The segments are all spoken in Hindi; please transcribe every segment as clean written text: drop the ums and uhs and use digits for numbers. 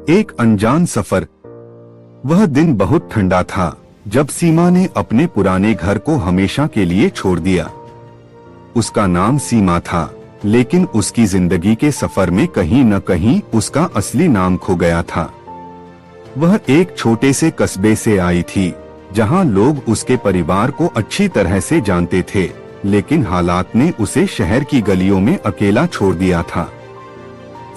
एक अनजान सफर। वह दिन बहुत ठंडा था जब सीमा ने अपने पुराने घर को हमेशा के लिए छोड़ दिया। उसका नाम सीमा था, लेकिन उसकी जिंदगी के सफर में कहीं न कहीं उसका असली नाम खो गया था। वह एक छोटे से कस्बे से आई थी, जहां लोग उसके परिवार को अच्छी तरह से जानते थे, लेकिन हालात ने उसे शहर की गलियों में अकेला छोड़ दिया था।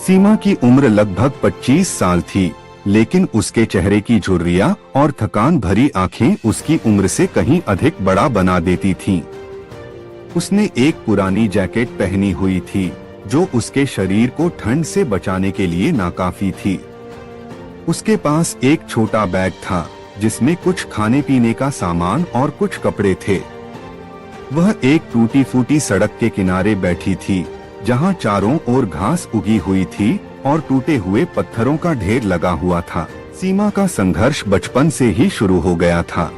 सीमा की उम्र लगभग 25 साल थी, लेकिन उसके चेहरे की झुर्रियां और थकान भरी आंखें उसकी उम्र से कहीं अधिक बड़ा बना देती थीं। उसने एक पुरानी जैकेट पहनी हुई थी, जो उसके शरीर को ठंड से बचाने के लिए नाकाफी थी। उसके पास एक छोटा बैग था, जिसमें कुछ खाने पीने का सामान और कुछ कपड़े थे। वह एक टूटी फूटी सड़क के किनारे बैठी थी, जहां चारों ओर घास उगी हुई थी और टूटे हुए पत्थरों का ढेर लगा हुआ था। सीमा का संघर्ष बचपन से ही शुरू हो गया था।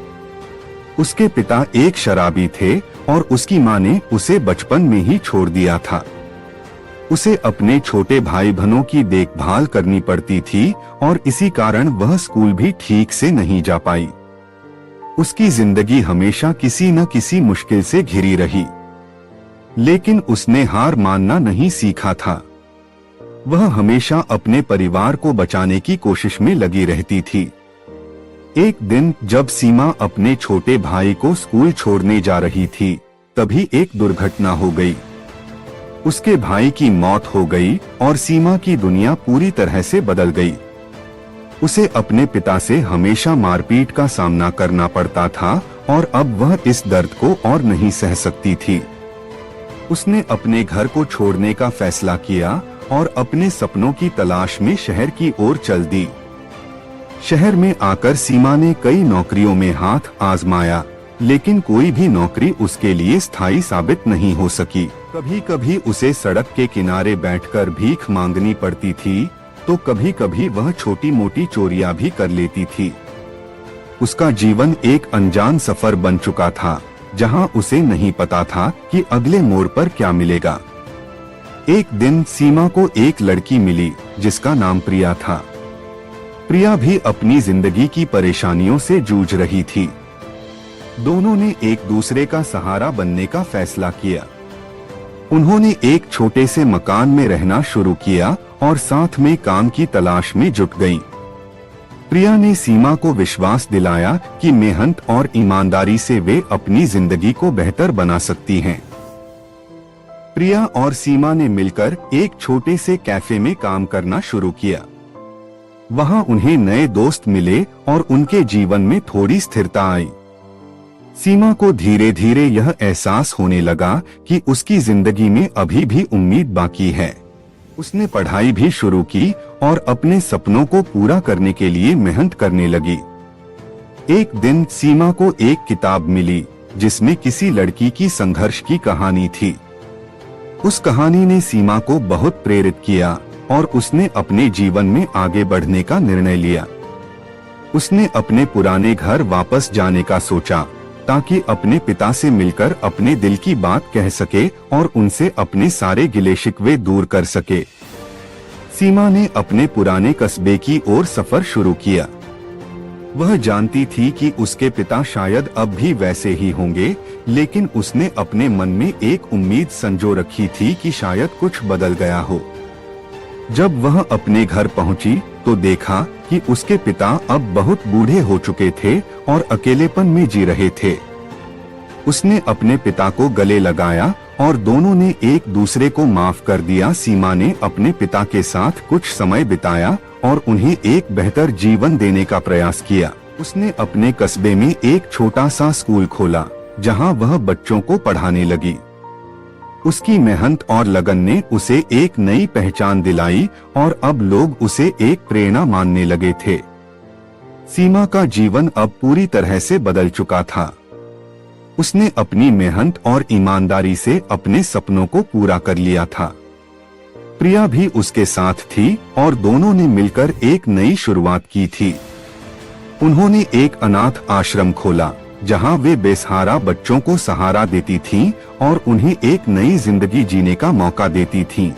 उसके पिता एक शराबी थे और उसकी मां ने उसे बचपन में ही छोड़ दिया था। उसे अपने छोटे भाई बहनों की देखभाल करनी पड़ती थी और इसी कारण वह स्कूल भी ठीक से नहीं जा पाई। उसकी जिंदगी हमेशा किसी न किसी मुश्किल से घिरी रही, लेकिन उसने हार मानना नहीं सीखा था। वह हमेशा अपने परिवार को बचाने की कोशिश में लगी रहती थी। एक दिन जब सीमा अपने छोटे भाई को स्कूल छोड़ने जा रही थी, तभी एक दुर्घटना हो गई। उसके भाई की मौत हो गई और सीमा की दुनिया पूरी तरह से बदल गई। उसे अपने पिता से हमेशा मारपीट का सामना करना पड़ता था और अब वह इस दर्द को और नहीं सह सकती थी। उसने अपने घर को छोड़ने का फैसला किया और अपने सपनों की तलाश में शहर की ओर चल दी। शहर में आकर सीमा ने कई नौकरियों में हाथ आजमाया, लेकिन कोई भी नौकरी उसके लिए स्थायी साबित नहीं हो सकी। कभी कभी उसे सड़क के किनारे बैठकर भीख मांगनी पड़ती थी, तो कभी कभी वह छोटी मोटी चोरियां भी कर लेती थी। उसका जीवन एक अनजान सफर बन चुका था, जहां उसे नहीं पता था कि अगले मोड़ पर क्या मिलेगा। एक दिन सीमा को एक लड़की मिली, जिसका नाम प्रिया था। प्रिया भी अपनी जिंदगी की परेशानियों से जूझ रही थी। दोनों ने एक दूसरे का सहारा बनने का फैसला किया। उन्होंने एक छोटे से मकान में रहना शुरू किया और साथ में काम की तलाश में जुट गईं। प्रिया ने सीमा को विश्वास दिलाया कि मेहनत और ईमानदारी से वे अपनी जिंदगी को बेहतर बना सकती हैं। प्रिया और सीमा ने मिलकर एक छोटे से कैफे में काम करना शुरू किया। वहां उन्हें नए दोस्त मिले और उनके जीवन में थोड़ी स्थिरता आई। सीमा को धीरे धीरे यह एहसास होने लगा कि उसकी जिंदगी में अभी भी उम्मीद बाकी है। उसने पढ़ाई भी शुरू की और अपने सपनों को पूरा करने के लिए मेहनत करने लगी। एक दिन सीमा को एक किताब मिली, जिसमें किसी लड़की की संघर्ष की कहानी थी। उस कहानी ने सीमा को बहुत प्रेरित किया और उसने अपने जीवन में आगे बढ़ने का निर्णय लिया। उसने अपने पुराने घर वापस जाने का सोचा, ताकि अपने पिता से मिलकर अपने दिल की बात कह सके और उनसे अपने सारे गिले शिकवे दूर कर सके। सीमा ने अपने पुराने कस्बे की ओर सफर शुरू किया। वह जानती थी कि उसके पिता शायद अब भी वैसे ही होंगे, लेकिन उसने अपने मन में एक उम्मीद संजो रखी थी कि शायद कुछ बदल गया हो। जब वह अपने घर पहुंची, तो देखा कि उसके पिता अब बहुत बूढ़े हो चुके थे और अकेलेपन में जी रहे थे। उसने अपने पिता को गले लगाया और दोनों ने एक दूसरे को माफ कर दिया। सीमा ने अपने पिता के साथ कुछ समय बिताया और उन्हें एक बेहतर जीवन देने का प्रयास किया। उसने अपने कस्बे में एक छोटा सा स्कूल खोला, जहां वह बच्चों को पढ़ाने लगी। उसकी मेहनत और लगन ने उसे एक नई पहचान दिलाई और अब लोग उसे एक प्रेरणा मानने लगे थे। सीमा का जीवन अब पूरी तरह से बदल चुका था। उसने अपनी मेहनत और ईमानदारी से अपने सपनों को पूरा कर लिया था। प्रिया भी उसके साथ थी और दोनों ने मिलकर एक नई शुरुआत की थी। उन्होंने एक अनाथ आश्रम खोला, जहां वे बेसहारा बच्चों को सहारा देती थीं और उन्हें एक नई जिंदगी जीने का मौका देती थीं।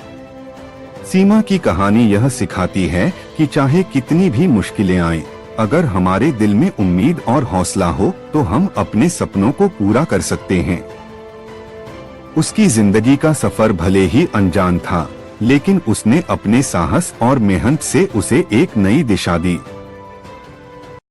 सीमा की कहानी यह सिखाती है कि चाहे कितनी भी मुश्किलें आएं, अगर हमारे दिल में उम्मीद और हौसला हो तो हम अपने सपनों को पूरा कर सकते हैं। उसकी जिंदगी का सफर भले ही अनजान था, लेकिन उसने अपने साहस और मेहनत से उसे एक नई दिशा दी।